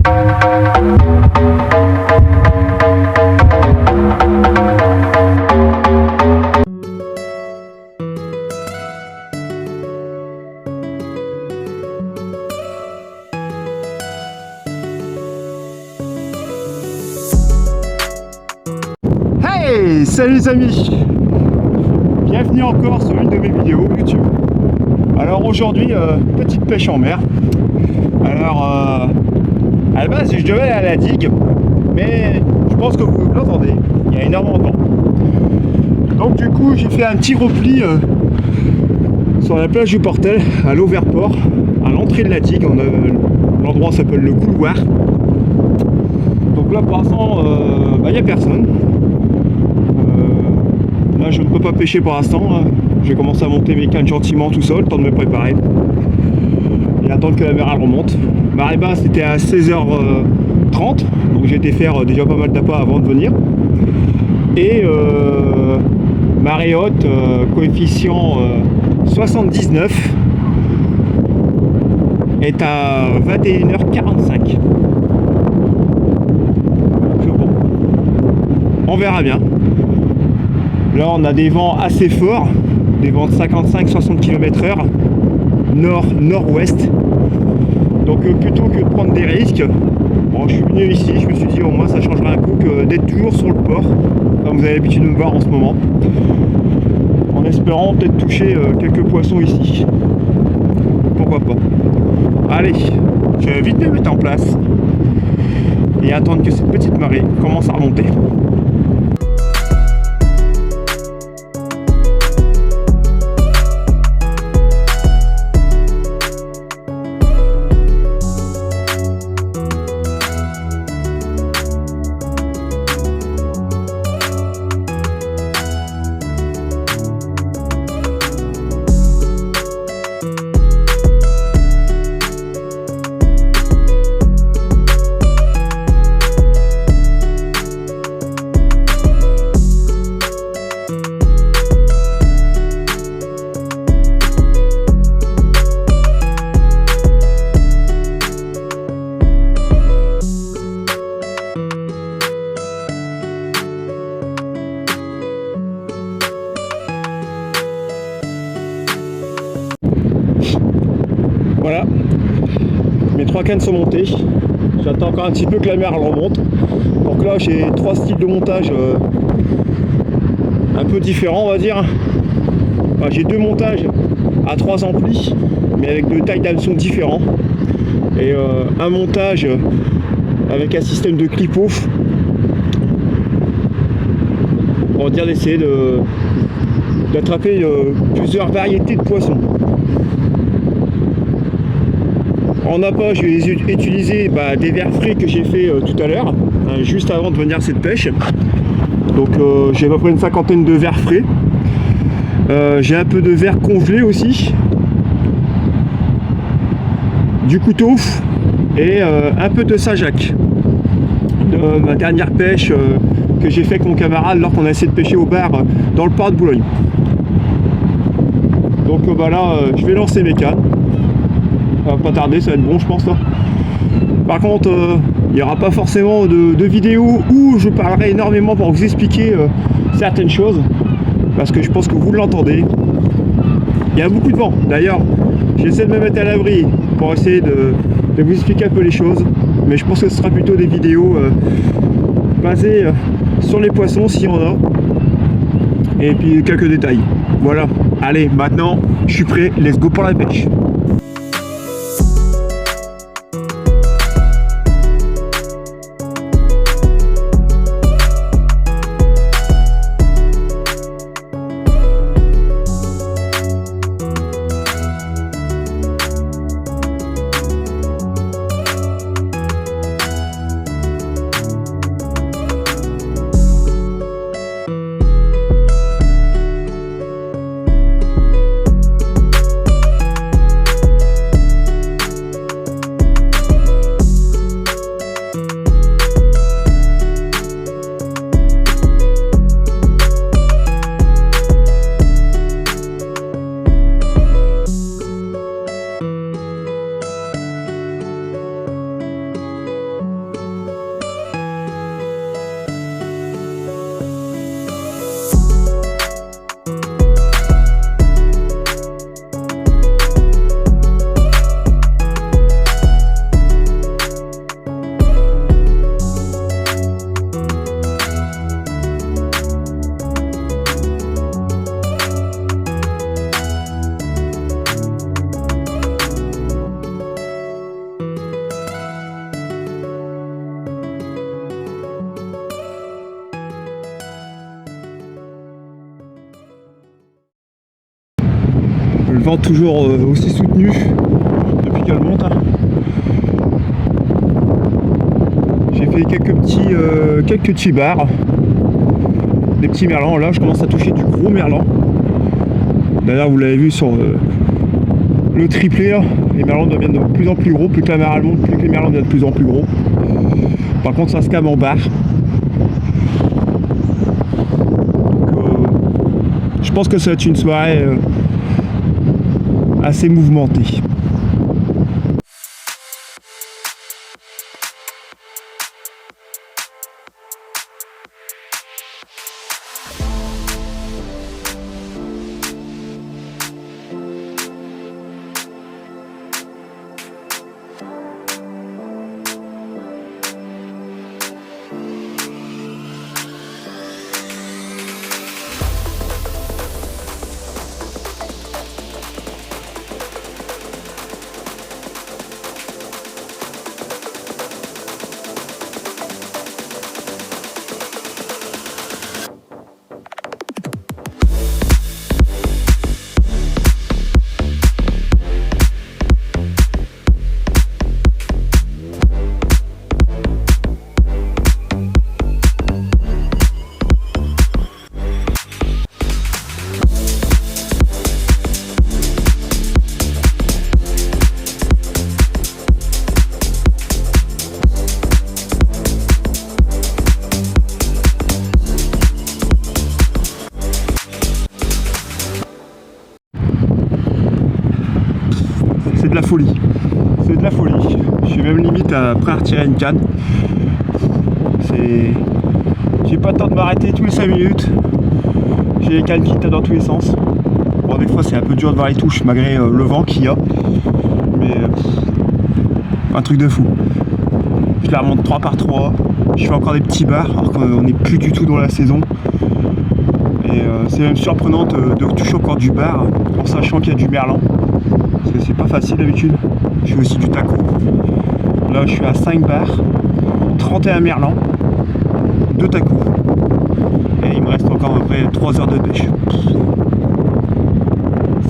Hey, salut les amis, bienvenue encore sur une de mes vidéos YouTube. Alors aujourd'hui, petite pêche en mer. Alors à la base je devais aller à la digue, mais je pense que vous l'entendez, il y a énormément de vent. Donc du coup j'ai fait un petit repli sur la plage du Portel, à l'Auverport, à l'entrée de la digue. L'endroit s'appelle le couloir. Donc là pour l'instant il n'y a personne. Là je ne peux pas pêcher pour l'instant. Je vais commencer à monter mes cannes gentiment tout seul, temps de me préparer et attendre que la mer elle remonte. Marée basse c'était à 16h30, donc j'ai été faire déjà pas mal d'appâts avant de venir. Et marée haute, coefficient 79, est à 21h45. Bon, on verra bien. Là on a des vents assez forts, des vents de 55-60 km/h, nord-nord-ouest. Donc plutôt que de prendre des risques, bon, je suis venu ici, je me suis dit au moins ça changera un coup que d'être toujours sur le port, comme vous avez l'habitude de me voir en ce moment, en espérant peut-être toucher quelques poissons ici. Pourquoi pas. Allez, je vais vite me mettre en place et attendre que cette petite marée commence à remonter. Voilà, mes 3 cannes sont montées. J'attends encore un petit peu que la mer elle remonte. Donc là j'ai 3 styles de montage un peu différents, on va dire. Enfin, j'ai 2 montages à 3 amplis, mais avec 2 tailles d'hameçons différents. Et un montage avec un système de clip-off. On va dire d'essayer d'attraper plusieurs variétés de poissons. En appât, je vais utiliser des vers frais que j'ai fait tout à l'heure, juste avant de venir à cette pêche. Donc j'ai à peu près une 50aine de vers frais. J'ai un peu de vers congelés aussi, du couteau et un peu de Saint-Jacques. De ma dernière pêche que j'ai fait avec mon camarade lors qu'on a essayé de pêcher au bar dans le port de Boulogne. Donc là, je vais lancer mes cannes. Ça va pas tarder, ça va être bon je pense là. Par contre, il n'y aura pas forcément de vidéo où je parlerai énormément pour vous expliquer certaines choses, parce que je pense que vous l'entendez. Il y a beaucoup de vent. D'ailleurs, j'essaie de me mettre à l'abri pour essayer de vous expliquer un peu les choses, mais je pense que ce sera plutôt des vidéos basées sur les poissons s'il y en a, et puis quelques détails. Voilà, allez, maintenant je suis prêt, let's go pour la pêche. vent toujours aussi soutenu depuis qu'elle monte. J'ai fait quelques petits bars, des petits merlans. Là je commence à toucher du gros merlan. D'ailleurs vous l'avez vu sur le triplé, là, les merlans deviennent de plus en plus gros, plus que la mer elle monte, plus que les merlans deviennent de plus en plus gros. Par contre ça se calme en bar. Je pense que ça va être une soirée assez mouvementée. C'est de la folie. C'est de la folie. Je suis même limite prêt à retirer une canne. J'ai pas le temps de m'arrêter tous les 5 minutes. J'ai les cannes qui tapent dans tous les sens. Bon, des fois c'est un peu dur de voir les touches malgré le vent qu'il y a. Mais un truc de fou. Je la remonte 3 par 3. Je fais encore des petits bars alors qu'on n'est plus du tout dans la saison. Et c'est même surprenant de toucher encore du bar en sachant qu'il y a du merlan. Parce que c'est pas facile d'habitude. Je fais aussi du taco. Là je suis à 5 bars, 31 merlans, 2 tacos. Et il me reste encore à peu près 3 heures de pêche.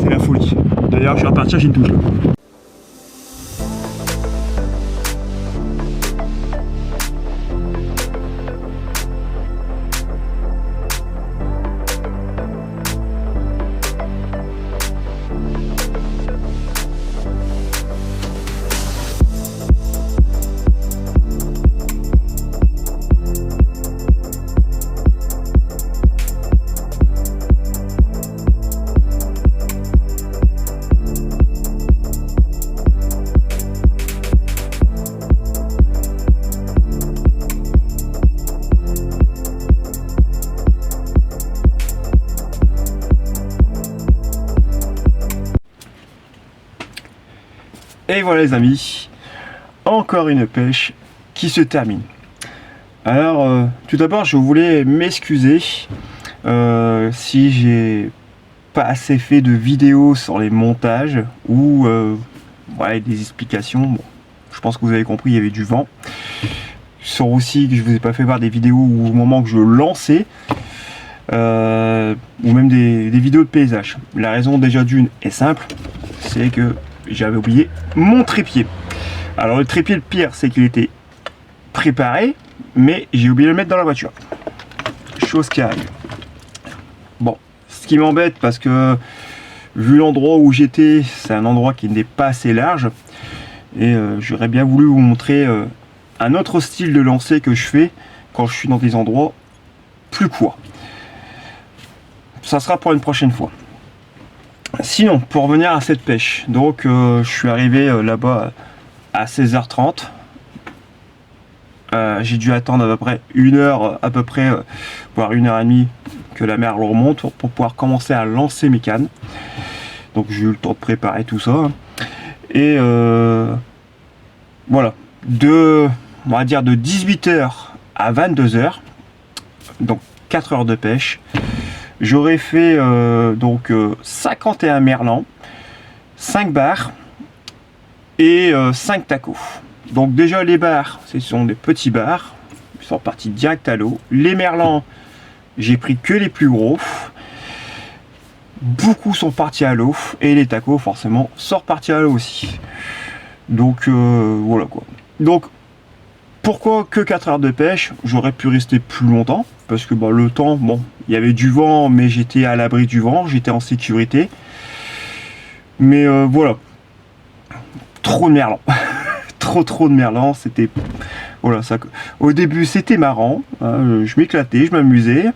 C'est la folie. D'ailleurs je vais repartir, j'ai une touche là. Et voilà les amis, encore une pêche qui se termine. Alors tout d'abord je voulais m'excuser si j'ai pas assez fait de vidéos sur les montages ou voilà, des explications. Bon, je pense que vous avez compris, il y avait du vent. Sur aussi que je vous ai pas fait voir des vidéos au moment que je lançais ou même des vidéos de paysage. La raison déjà d'une est simple, c'est que j'avais oublié mon trépied. Alors le trépied, le pire c'est qu'il était préparé mais j'ai oublié de le mettre dans la voiture, chose qui arrive. Bon, ce qui m'embête parce que vu l'endroit où j'étais, c'est un endroit qui n'est pas assez large et j'aurais bien voulu vous montrer un autre style de lancer que je fais quand je suis dans des endroits plus courts. Ça sera pour une prochaine fois. Sinon, pour revenir à cette pêche, donc je suis arrivé là-bas à 16h30. J'ai dû attendre à peu près 1 heure, voire 1h30 que la mer remonte pour pouvoir commencer à lancer mes cannes. Donc j'ai eu le temps de préparer tout ça. Et voilà, on va dire de 18h à 22h, donc 4 heures de pêche. J'aurais fait donc 51 merlans, 5 bars et 5 tacos. Donc déjà les bars, ce sont des petits bars, ils sont partis direct à l'eau. Les merlans, j'ai pris que les plus gros. beaucoup sont partis à l'eau et les tacos forcément sont repartis à l'eau aussi. Donc voilà quoi. Donc pourquoi que 4 heures de pêche? J'aurais pu rester plus longtemps parce que bah, le temps, bon, il y avait du vent, mais j'étais à l'abri du vent, j'étais en sécurité. Mais voilà, trop de merlan, trop de merlan. C'était voilà ça. Au début c'était marrant, hein, je m'éclatais, je m'amusais,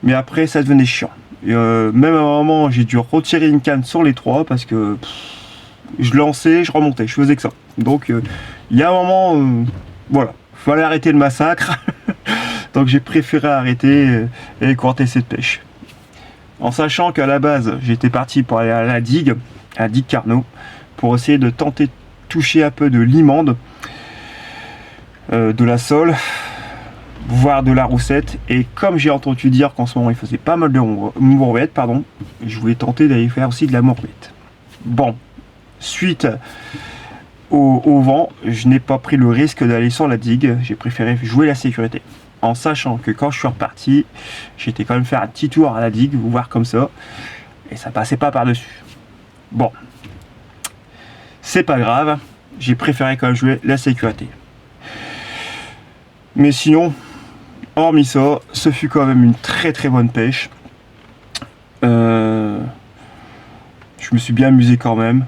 mais après ça devenait chiant. Et, même à un moment j'ai dû retirer une canne sur les 3 parce que je lançais, je remontais, je faisais que ça. Donc il y a un moment, voilà, fallait arrêter le massacre. Donc j'ai préféré arrêter et écourter cette pêche. En sachant qu'à la base j'étais parti pour aller à la digue Carnot, pour essayer de tenter de toucher un peu de l'imande, de la sole, voire de la roussette. Et comme j'ai entendu dire qu'en ce moment il faisait pas mal de mourvette, pardon, je voulais tenter d'aller faire aussi de la mourvette. Bon, suite au vent, je n'ai pas pris le risque d'aller sur la digue, j'ai préféré jouer la sécurité. En sachant que quand je suis reparti, j'étais quand même faire un petit tour à la digue, voir comme ça, et ça passait pas par-dessus. Bon, c'est pas grave, j'ai préféré quand même jouer la sécurité. Mais sinon, hormis ça, ce fut quand même une très bonne pêche. Je me suis bien amusé quand même.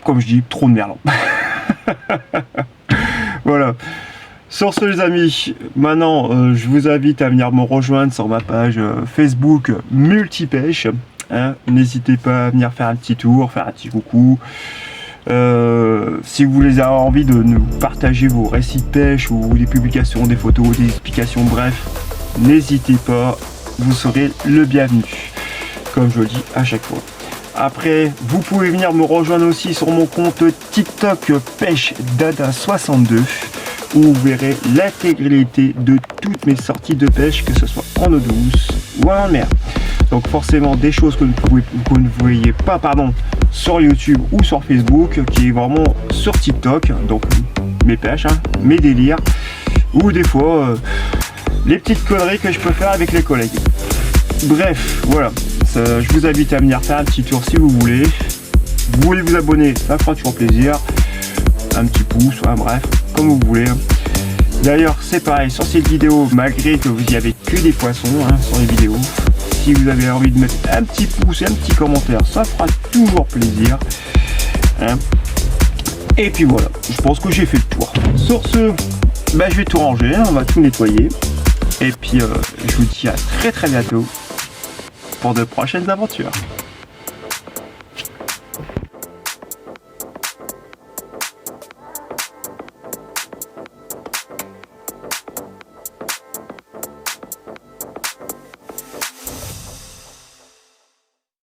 Comme je dis, trop de merlan. Voilà. Sur ce les amis, maintenant je vous invite à venir me rejoindre sur ma page Facebook Multipêche. Hein, n'hésitez pas à venir faire un petit tour, faire un petit coucou. Si vous avez envie de nous partager vos récits de pêche ou des publications, des photos, des explications, bref, n'hésitez pas, vous serez le bienvenu, comme je le dis à chaque fois. Après, vous pouvez venir me rejoindre aussi sur mon compte TikTok Pêche Dada 62, où vous verrez l'intégralité de toutes mes sorties de pêche, que ce soit en eau douce ou en mer. Donc forcément des choses que vous ne voyez pas sur YouTube ou sur Facebook, qui est vraiment sur TikTok. Donc mes pêches, hein, mes délires, ou des fois les petites conneries que je peux faire avec les collègues. Bref, voilà. Je vous invite à venir faire un petit tour si vous voulez. Vous voulez vous abonner, ça fera toujours plaisir. Un petit pouce, hein, bref, comme vous voulez. D'ailleurs, c'est pareil sur cette vidéo, malgré que vous y avez que des poissons hein, sur les vidéos. Si vous avez envie de mettre un petit pouce et un petit commentaire, ça fera toujours plaisir. Hein. Et puis voilà, je pense que j'ai fait le tour. Sur ce, bah, je vais tout ranger, hein, on va tout nettoyer. Et puis, je vous dis à très bientôt pour de prochaines aventures.